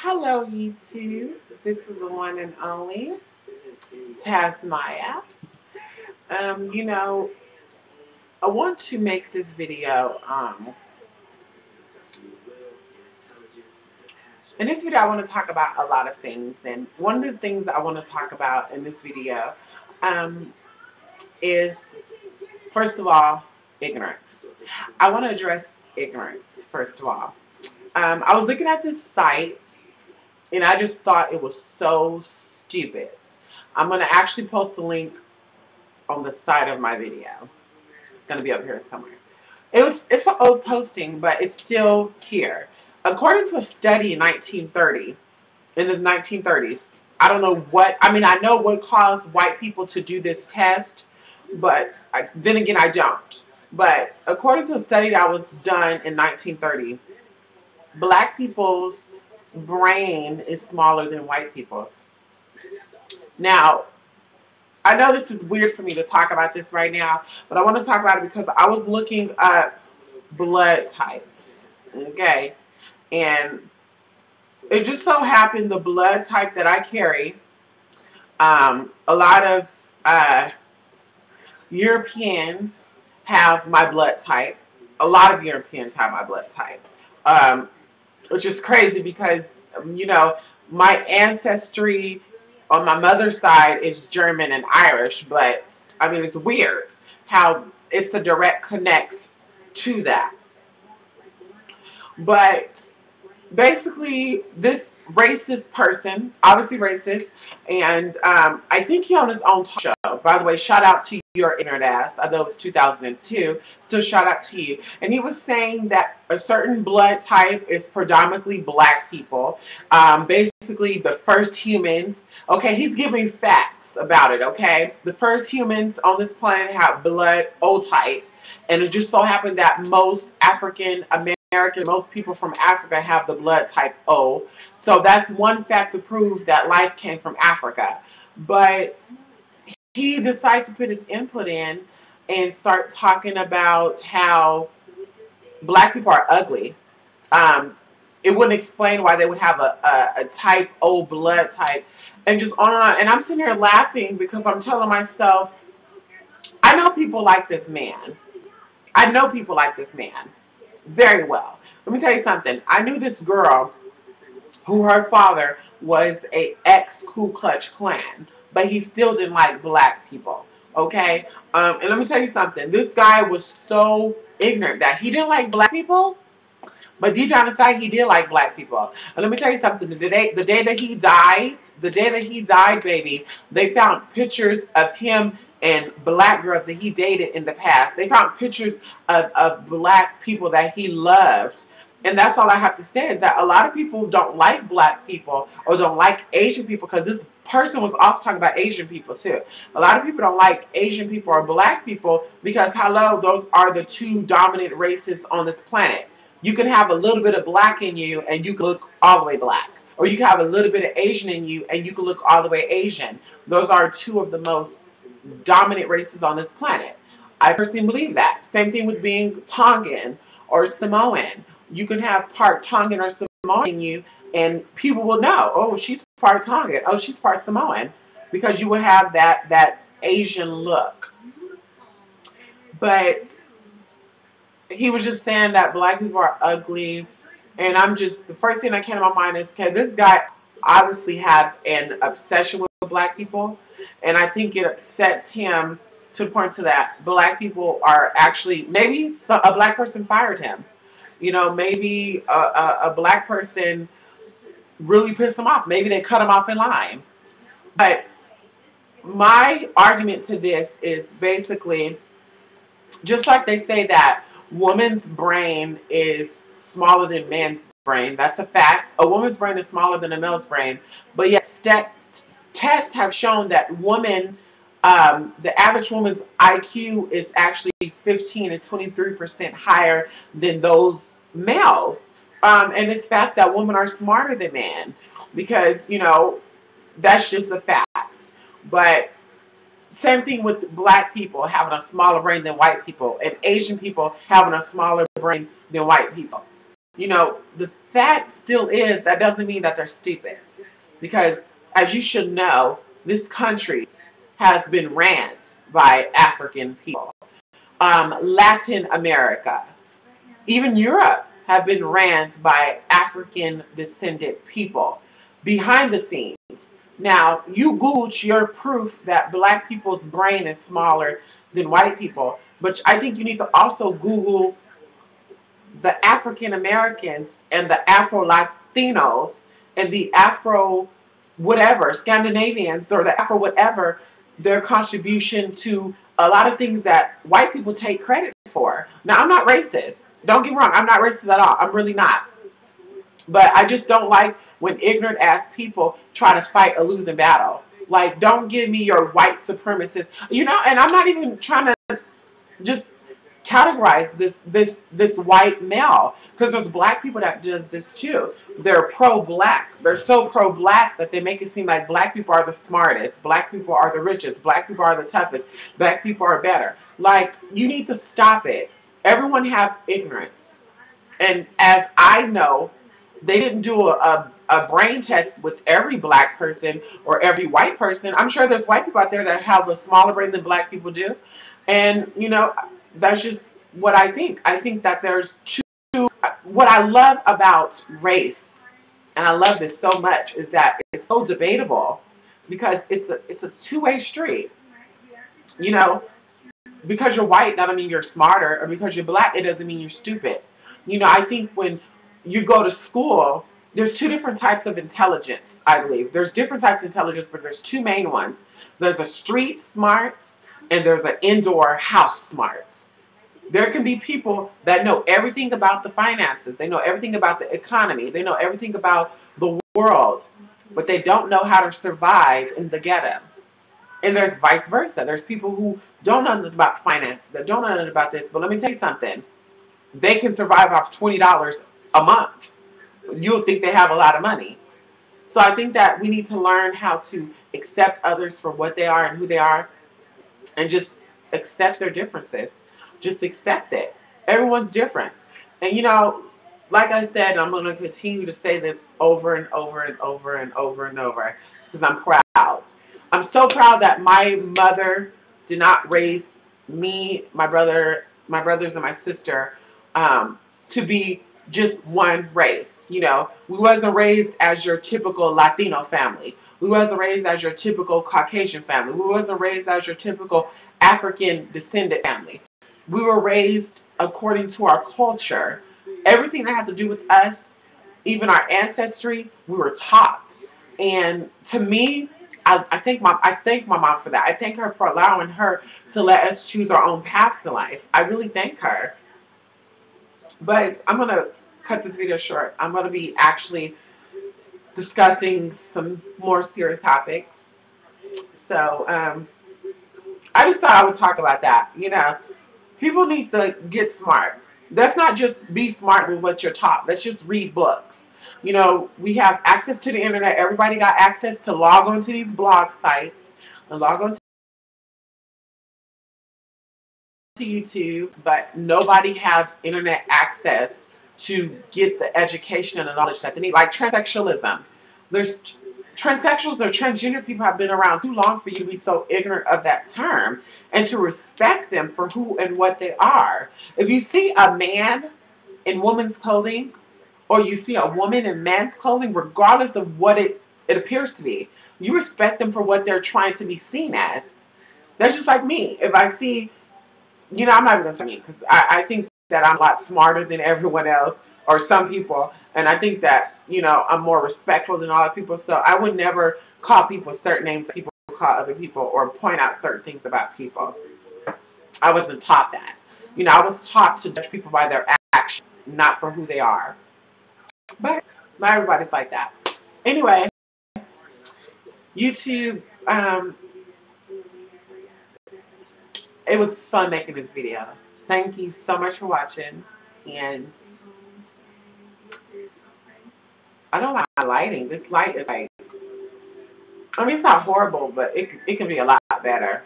Hello, YouTube. This is the one and only Tasmaya. Um, you know, I want to make this video. In this video, I want to talk about a lot of things, and one of the things I want to talk about in this video is, first of all, ignorance. I want to address ignorance first of all. I was looking at this site, and I just thought it was so stupid. I'm going to actually post a link on the side of my video. It's going to be up here somewhere. It's an old posting, but it's still here. According to a study in 1930, in the 1930s, I don't know what, I mean, I know what caused white people to do this test, but then again, I don't. But according to a study that was done in 1930, black people's brain is smaller than white people's. Now, I know this is weird for me to talk about this right now, but I want to talk about it because I was looking up blood types, okay? And it just so happened the blood type that I carry, a lot of Europeans have my blood type. A lot of Europeans have my blood type, which is crazy because, you know, my ancestry on my mother's side is German and Irish, but, I mean, it's weird how it's a direct connect to that. But basically, this racist person, obviously racist, and I think he on his own talk show. By the way, shout out to your internet ass. I know it's 2002, so shout out to you. And he was saying that a certain blood type is predominantly black people. Basically, the first humans. Okay, he's giving facts about it, okay? The first humans on this planet have blood O type, and it just so happened that most African American, most people from Africa have the blood type O. So that's one fact to prove that life came from Africa. But he decided to put his input in and start talking about how black people are ugly. It wouldn't explain why they would have a type O blood type. And just on and on. And I'm sitting here laughing because I'm telling myself, I know people like this man. I know people like this man very well. Let me tell you something. I knew this girl who her father was a ex-Ku Klux Klan, but he still didn't like black people, okay? And let me tell you something. This guy was so ignorant that he didn't like black people, but deep down inside, he did like black people. And let me tell you something. The day that he died, baby, they found pictures of him and black girls that he dated in the past. They found pictures of black people that he loved. And that's all I have to say is that a lot of people don't like black people or don't like Asian people, because this person was also talking about Asian people too. A lot of people don't like Asian people or black people because, hello, those are the two dominant races on this planet. You can have a little bit of black in you and you can look all the way black. Or you can have a little bit of Asian in you and you can look all the way Asian. Those are two of the most dominant races on this planet. I personally believe that. Same thing with being Tongan or Samoan. You can have part Tongan or Samoan in you and people will know, oh, she's part Tongan, oh, she's part Samoan, because you will have that Asian look. But he was just saying that black people are ugly, and the first thing that came to my mind is, okay, this guy obviously has an obsession with black people, and I think it upsets him to the point to that black people are actually, maybe a black person fired him. You know, maybe a black person really pissed him off. Maybe they cut him off in line. But my argument to this is basically, just like they say that woman's brain is smaller than man's brain. That's a fact. A woman's brain is smaller than a male's brain. But yet tests have shown that the average woman's IQ is actually 15 to 23% higher than those males. And it's fact that women are smarter than men because, you know, that's just a fact. But same thing with black people having a smaller brain than white people, and Asian people having a smaller brain than white people. The fact still is that doesn't mean that they're stupid. Because, as you should know, this country has been ran by African people. Latin America, even Europe, have been ran by African descended people behind the scenes. Now, you Google your proof that black people's brain is smaller than white people, but I think you need to also Google the African Americans and the Afro Latinos and the Afro whatever, Scandinavians or the Afro whatever, their contribution to a lot of things that white people take credit for. Now, I'm not racist. Don't get me wrong. I'm not racist at all. I'm really not. But I just don't like when ignorant ass people try to fight a losing battle. Like, don't give me your white supremacist, and I'm not even trying to just categorize this white male, because there's black people that does this too. They're pro-black. They're so pro-black that they make it seem like black people are the smartest, black people are the richest, black people are the toughest, black people are better. Like, you need to stop it. Everyone has ignorance. And as I know, they didn't do a brain test with every black person or every white person. I'm sure there's white people out there that have a smaller brain than black people do. And, that's just what I think. I think that there's what I love about race, and I love this so much, is that it's so debatable because it's a two-way street. Because you're white doesn't mean you're smarter, or because you're black it doesn't mean you're stupid. I think when you go to school, there's two different types of intelligence, I believe. There's different types of intelligence, but there's two main ones. There's a street smart and there's an indoor house smart. There can be people that know everything about the finances. They know everything about the economy. They know everything about the world, but they don't know how to survive in the ghetto. And there's vice versa. There's people who don't know nothing about finance, that don't know nothing about this. But let me tell you something. They can survive off $20 a month. You'll think they have a lot of money. So I think that we need to learn how to accept others for what they are and who they are, and just accept their differences. Just accept it. Everyone's different. And, like I said, I'm going to continue to say this over and over and over and over and over because I'm proud. I'm so proud that my mother did not raise me, my brothers, and my sister to be just one race. We wasn't raised as your typical Latino family. We wasn't raised as your typical Caucasian family. We wasn't raised as your typical African descendant family. We were raised according to our culture. Everything that had to do with us, even our ancestry, we were taught. And to me, I thank my mom for that. I thank her for allowing her to let us choose our own paths in life. I really thank her. But I'm going to cut this video short. I'm going to be actually discussing some more serious topics. So I just thought I would talk about that. People need to get smart. Let's not just be smart with what you're taught. Let's just read books. We have access to the internet. Everybody got access to log on to these blog sites and log on to YouTube, but nobody has internet access to get the education and the knowledge that they need. Like transsexualism. Transsexuals or transgender people have been around too long for you to be so ignorant of that term and to respect them for who and what they are. If you see a man in woman's clothing or you see a woman in man's clothing, regardless of what it appears to be, you respect them for what they're trying to be seen as. That's just like me. If I see, I'm not even going to say me because I think that I'm a lot smarter than everyone else or some people, and I think that, I'm more respectful than all people, so I would never call people certain names that people call other people or point out certain things about people. I wasn't taught that. I was taught to judge people by their actions, not for who they are. But not everybody's like that. Anyway, YouTube, it was fun making this video. Thank you so much for watching, and I don't like my lighting. This light is like, it's not horrible, but it can be a lot better.